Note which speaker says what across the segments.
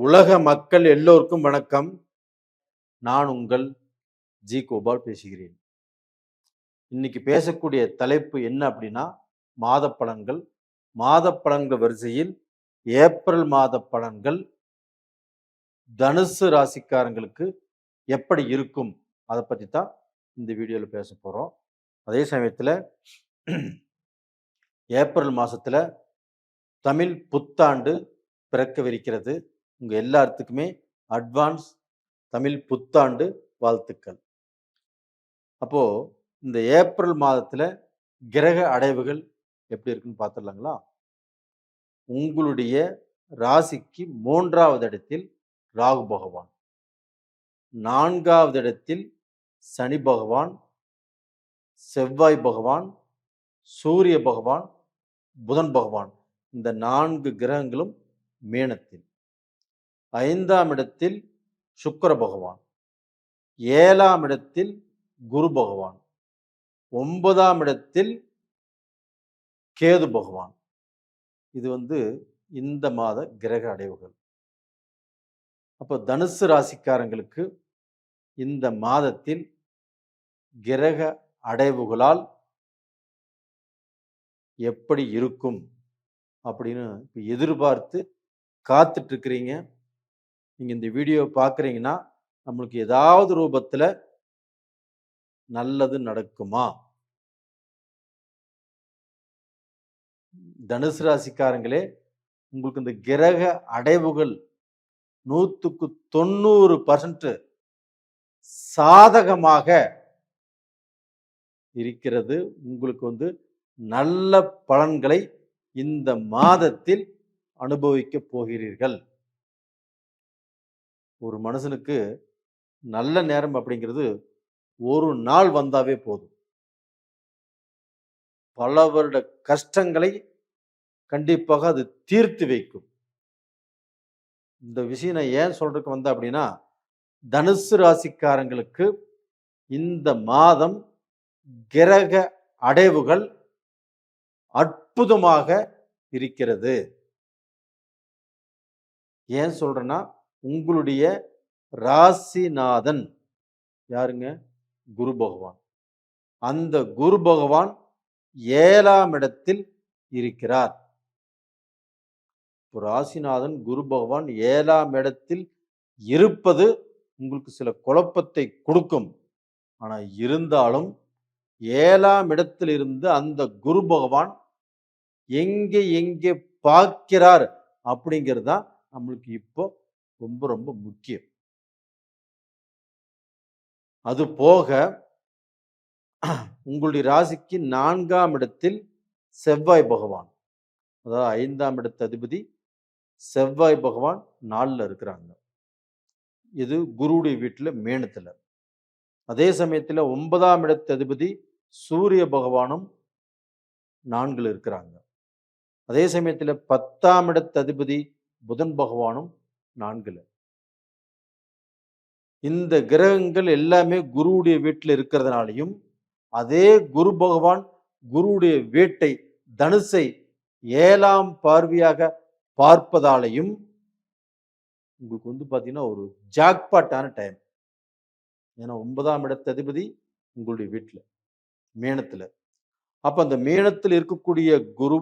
Speaker 1: உலக மக்கள் எல்லோருக்கும் வணக்கம். நான் உங்கள் ஜி கோபால் பேசுகிறேன். இன்னைக்கு பேசக்கூடிய தலைப்பு என்ன அப்படின்னா, மாத பலன்கள். மாத பலன்கள் வரிசையில் ஏப்ரல் மாத பலன்கள் தனுசு ராசிக்காரங்களுக்கு எப்படி இருக்கும், அதை பற்றி தான் இந்த வீடியோவில் பேச போகிறோம். அதே சமயத்தில் ஏப்ரல் மாதத்தில் தமிழ் புத்தாண்டு பிறக்கவிருக்கிறது. உங்கள் எல்லாத்துக்குமே அட்வான்ஸ் தமிழ் புத்தாண்டு வாழ்த்துக்கள். அப்போ இந்த ஏப்ரல் மாதத்துல கிரக அடைவுகள் எப்படி இருக்குன்னு பார்த்துடலாங்களா? உங்களுடைய ராசிக்கு 3வது இடத்தில் ராகு பகவான், 4வது இடத்தில் சனி பகவான், செவ்வாய் பகவான், சூரிய பகவான், புதன் பகவான், இந்த 4 கிரகங்களும் மீனத்தில், 5ஆம் இடத்தில் சுக்கிர பகவான், 7ஆம் இடத்தில் குரு பகவான், 9ஆம் இடத்தில் கேது பகவான். இது இந்த மாத கிரக அடைவுகள். அப்போ தனுசு ராசிக்காரங்களுக்கு இந்த மாதத்தில் கிரக அடைவுகளால் எப்படி இருக்கும் அப்படின்னு எதிர்பார்த்து காத்துட்டு இருக்கிறீங்க. நீங்க இந்த வீடியோ பார்க்குறீங்கன்னா நம்மளுக்கு ஏதாவது ரூபத்துல நல்லது நடக்குமா? தனுசு ராசிக்காரங்களே, உங்களுக்கு இந்த கிரக அடைவுகள் 100க்கு 90% சாதகமாக இருக்கிறது. உங்களுக்கு நல்ல பலன்களை இந்த மாதத்தில் அனுபவிக்க போகிறீர்கள். ஒரு மனுஷனுக்கு நல்ல நேரம் அப்படிங்கிறது ஒரு நாள் வந்தாவே போதும். பல வருட கஷ்டங்களை கண்டிப்பாக அது தீர்த்து வைக்கும். இந்த விஷயம் நான் ஏன் சொல்றதுக்கு வந்தேன் அப்படின்னா, தனுசு ராசிக்காரங்களுக்கு இந்த மாதம் கிரக அடைவுகள் அற்புதமாக இருக்கிறது. ஏன் சொல்றேன்னா, உங்களுடைய ராசிநாதன் யாருங்க? குரு பகவான். அந்த குரு பகவான் 7ஆம் இடத்தில் இருக்கிறார். ராசிநாதன் குரு பகவான் 7ஆம் இடத்தில் இருப்பது உங்களுக்கு சில குழப்பத்தை கொடுக்கும். ஆனா இருந்தாலும் 7ஆம் இடத்தில் இருந்து அந்த குரு பகவான் எங்கே எங்கே பார்க்கிறார் அப்படிங்கிறது தான் நம்மளுக்கு இப்போ ரொம்ப ரொம்ப முக்கியம். அது போக உங்களுடைய ராசிக்கு 4ஆம் இடத்தில் செவ்வாய் பகவான், அதாவது 5ஆம் இடத்து அதிபதி செவ்வாய் பகவான் 4ல் இருக்கிறாங்க. இது குருவுடைய வீட்டில் மேனத்துல. அதே சமயத்தில் 9ஆம் இடத்து அதிபதி சூரிய பகவானும் 4ல் இருக்கிறாங்க. அதே சமயத்தில் 10ஆம் இடத்து அதிபதி புதன் பகவானும் 4ல். இந்த கிரகங்கள் எல்லாமே குருவுடைய வீட்டில் இருக்கிறதுனாலையும், அதே குரு பகவான் குருவுடைய வீட்டை தனுசை 7ஆம் பார்வையாக பார்ப்பதாலையும் உங்களுக்கு பார்த்தீங்கன்னா ஒரு ஜாக்பாட்டான டைம். ஏன்னா 9ஆம் இடத்து அதிபதி உங்களுடைய வீட்டில் மீனத்தில். அப்ப அந்த மீனத்தில் இருக்கக்கூடிய குரு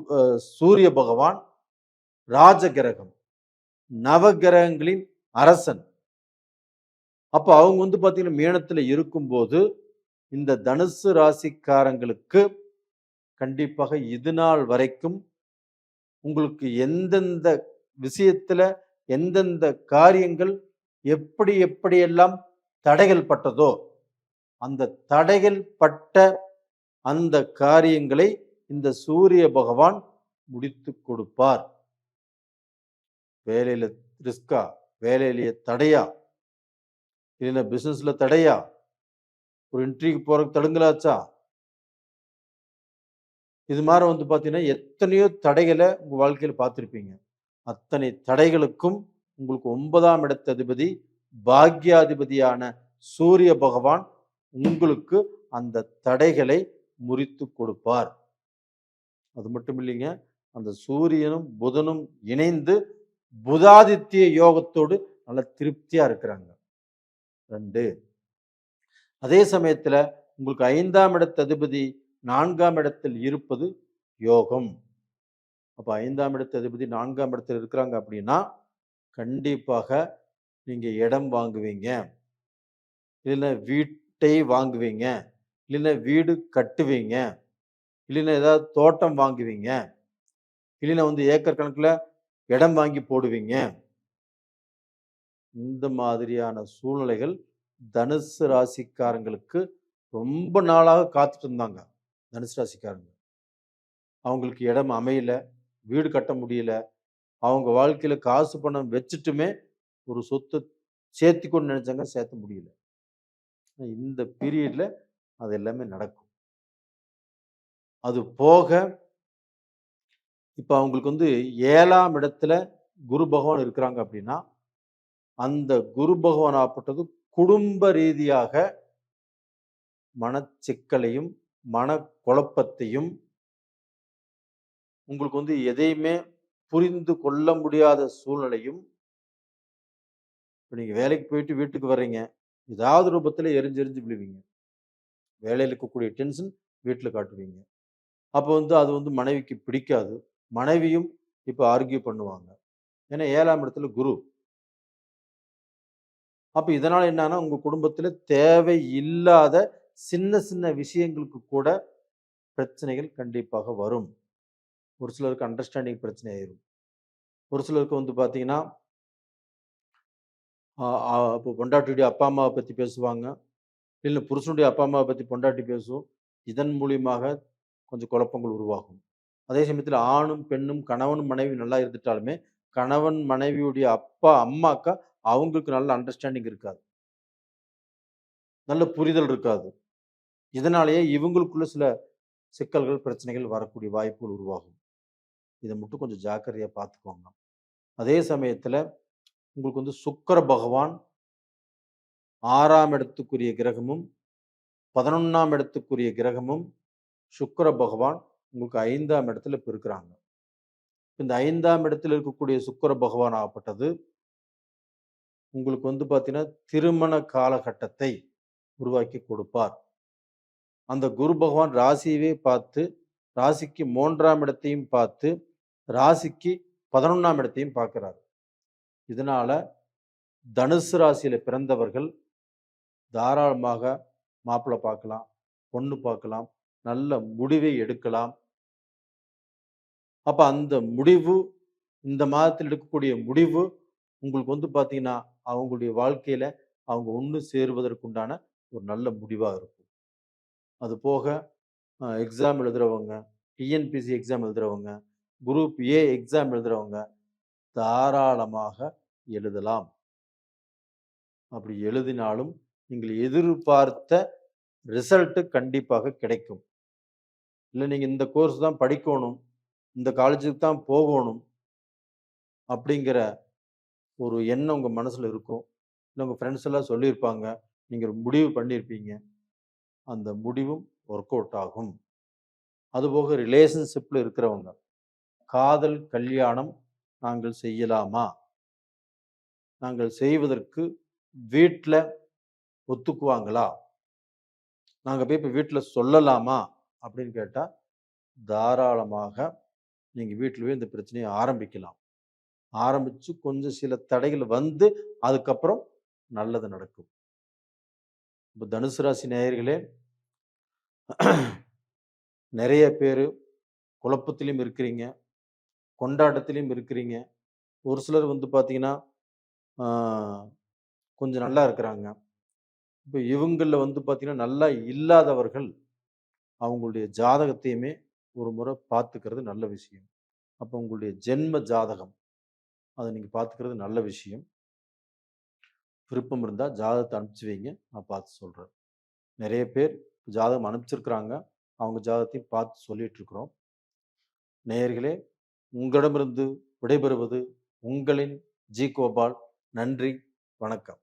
Speaker 1: சூரிய பகவான் ராஜ கிரகம், நவகிரகங்களின் அரசன். அப்ப அவங்க பார்த்தீங்கன்னா மீனத்தில் இருக்கும்போது இந்த தனுசு ராசிக்காரங்களுக்கு கண்டிப்பாக இது நாள் வரைக்கும் உங்களுக்கு எந்தெந்த விஷயத்துல எந்தெந்த காரியங்கள் எப்படி எப்படியெல்லாம் தடைகள் பட்டதோ அந்த தடைகள் பட்ட அந்த காரியங்களை இந்த சூரிய பகவான் முடித்து கொடுப்பார். வேலையில ரிஸ்கா, வேலையிலேயே தடையா, இல்லைன்னா பிசினஸ்ல தடையா, ஒரு இன்ட்ரிக்கு போறதுக்கு தடுங்கலாச்சா, இது மாதிரி பார்த்தீங்கன்னா எத்தனையோ தடைகளை உங்க வாழ்க்கையில பார்த்துருப்பீங்க. அத்தனை தடைகளுக்கும் உங்களுக்கு 9ஆம் இடத்து அதிபதி பாக்யாதிபதியான சூரிய பகவான் உங்களுக்கு அந்த தடைகளை முறித்து கொடுப்பார். அது மட்டும் இல்லைங்க, அந்த சூரியனும் புதனும் இணைந்து புதாதித்ய யோகத்தோடு நல்ல திருப்தியா இருக்கிறாங்க. 2. அதே சமயத்துல உங்களுக்கு 5ஆம் இடத்து அதிபதி 4ஆம் இடத்தில் இருப்பது யோகம். அப்ப 5ஆம் இடத்து அதிபதி 4ஆம் இடத்தில் இருக்கிறாங்க அப்படின்னா கண்டிப்பாக நீங்க இடம் வாங்குவீங்க, இல்லைன்னா வீட்டை வாங்குவீங்க, இல்லைன்னா வீடு கட்டுவீங்க, இல்லைன்னா ஏதாவது தோட்டம் வாங்குவீங்க, இல்லைன்னா ஏக்கர் கணக்குல இடம் வாங்கி போடுவீங்க. இந்த மாதிரியான சூழ்நிலைகள் தனுசு ராசிக்காரங்களுக்கு ரொம்ப நாளாக காத்துட்டு இருந்தாங்க. தனுசு ராசிக்காரங்க அவங்களுக்கு இடம் அமையல, வீடு கட்ட முடியல, அவங்க வாழ்க்கையில காசு பணம் வச்சுட்டுமே ஒரு சொத்து சேர்த்துக்கணும்னு நினைச்சாங்க, சேர்த்த முடியல. இந்த பீரியட்ல அது எல்லாமே நடக்கும். அது போக இப்ப அவங்களுக்கு 7ஆம் இடத்துல குரு பகவான் இருக்கிறாங்க அப்படின்னா அந்த குரு பகவான் ஆப்பட்டது குடும்ப ரீதியாக மனச்சிக்கலையும் மன குழப்பத்தையும் உங்களுக்கு எதையுமே புரிந்து கொள்ள முடியாத சூழ்நிலையும். இப்போ நீங்க வேலைக்கு போயிட்டு வீட்டுக்கு வர்றீங்க, ஏதாவது ரூபத்தில் எரிஞ்சு எரிஞ்சு விழுவீங்க. வேலையில் இருக்கக்கூடிய டென்ஷன் வீட்டில் காட்டுவீங்க. அப்போ அது மனைவிக்கு பிடிக்காது. மனைவியும் இப்போ ஆர்கியூ பண்ணுவாங்க. ஏன்னா 7ஆம் இடத்துல குரு. அப்போ இதனால என்னன்னா உங்க குடும்பத்தில் தேவையில்லாத சின்ன சின்ன விஷயங்களுக்கு கூட பிரச்சனைகள் கண்டிப்பாக வரும். ஒரு சிலருக்கு அண்டர்ஸ்டாண்டிங் பிரச்சனை ஆயிரும். ஒரு சிலருக்கு பார்த்தீங்கன்னா இப்போ பொண்டாட்டியுடைய அப்பா அம்மாவை பற்றி பேசுவாங்க, இல்லை புருஷனுடைய அப்பா அம்மாவை பற்றி பொண்டாட்டி பேசும். இதன் மூலியமாக கொஞ்சம் குழப்பங்கள் உருவாகும். அதே சமயத்தில் ஆணும் பெண்ணும் கணவன் மனைவி நல்லா இருந்துட்டாலுமே கணவன் மனைவியுடைய அப்பா அம்மாக்கா அவங்களுக்கு நல்ல அண்டர்ஸ்டாண்டிங் இருக்காது, நல்ல புரிதல் இருக்காது. இதனாலேயே இவங்களுக்குள்ள சில சிக்கல்கள் பிரச்சனைகள் வரக்கூடிய வாய்ப்புகள் உருவாகும். இதை மட்டும் கொஞ்சம் ஜாக்கிரதையா பார்த்துக்கோங்க. அதே சமயத்துல உங்களுக்கு சுக்கிர பகவான் 6ஆம் இடத்துக்குரிய கிரகமும் 11ஆம் இடத்துக்குரிய கிரகமும் சுக்கிர பகவான் உங்களுக்கு 5ஆம் இடத்துல இப்ப இருக்கிறாங்க. இந்த 5ஆம் இடத்தில் இருக்கக்கூடிய சுக்கிர பகவான் ஆகப்பட்டது உங்களுக்கு பார்த்தீங்கன்னா திருமண காலகட்டத்தை உருவாக்கி கொடுப்பார். அந்த குரு பகவான் ராசியவே பார்த்து ராசிக்கு 3ஆம் இடத்தையும் பார்த்து ராசிக்கு 11ஆம் இடத்தையும் பார்க்கிறார். இதனால தனுசு ராசியில பிறந்தவர்கள் தாராளமாக மாப்பிள்ளை பார்க்கலாம், பொண்ணு பார்க்கலாம், நல்ல முடிவை எடுக்கலாம். அப்ப அந்த முடிவு இந்த மாதத்தில் எடுக்கக்கூடிய முடிவு உங்களுக்கு பார்த்தீங்கன்னா அவங்களுடைய வாழ்க்கையில அவங்க ஒன்று சேருவதற்குண்டான ஒரு நல்ல முடிவாக இருக்கும். அது போக எக்ஸாம் எழுதுறவங்க, டிஎன்பிசி எக்ஸாம் எழுதுறவங்க, குரூப் ஏ எக்ஸாம் எழுதுறவங்க தாராளமாக எழுதலாம். அப்படி எழுதினாலும் நீங்கள் எதிர்பார்த்த ரிசல்ட் கண்டிப்பாக கிடைக்கும். இல்லை நீங்க இந்த கோர்ஸ் தான் படிக்கணும், இந்த காலேஜுக்கு தான் போகணும் அப்படிங்கிற ஒரு எண்ணம் உங்க மனசுல இருக்கும். இல்லை உங்க ஃப்ரெண்ட்ஸ் எல்லாம் சொல்லியிருப்பாங்க, நீங்க ஒரு முடிவு பண்ணியிருப்பீங்க. அந்த முடிவும் ஒர்க் அவுட் ஆகும். அதுபோக ரிலேஷன்ஷிப்ல இருக்கிறவங்க காதல் கல்யாணம் நாங்கள் செய்யலாமா, நாங்கள் செய்வதற்கு வீட்டில் ஒத்துக்குவாங்களா, நாங்கள் போய் இப்போ வீட்டில் சொல்லலாமா அப்படின்னு கேட்டால் தாராளமாக நீங்கள் வீட்டில் இந்த பிரச்சனையை ஆரம்பிக்கலாம். ஆரம்பித்து கொஞ்சம் சில தடைகள் அதுக்கப்புறம் நல்லது நடக்கும். இப்போ தனுசு ராசி நேயர்களே, நிறைய பேர் குழப்பத்திலையும் இருக்கிறீங்க, கொண்டாட்டத்திலையும் இருக்கிறீங்க. ஒரு சிலர் பார்த்தீங்கன்னா கொஞ்சம் நல்லா இருக்கிறாங்க. இப்போ இவங்களில் பார்த்தீங்கன்னா நல்லா இல்லாதவர்கள் அவங்களுடைய ஜாதகத்தையுமே ஒரு முறை பார்த்துக்கிறது நல்ல விஷயம். அப்போ உங்களுடைய ஜென்ம ஜாதகம் அதை நீங்கள் பார்த்துக்கிறது நல்ல விஷயம். விருப்பம் இருந்தால் ஜாதகத்தை அனுப்பிச்சு வைங்க, நான் பார்த்து சொல்கிறேன். நிறைய பேர் ஜாதகம் அனுப்பிச்சிருக்கிறாங்க, அவங்க ஜாதகத்தையும் பார்த்து சொல்லிட்டு இருக்கிறோம். நேயர்களே, உங்களிடமிருந்து விடைபெறுவது உங்களின் ஜி கோபால். நன்றி, வணக்கம்.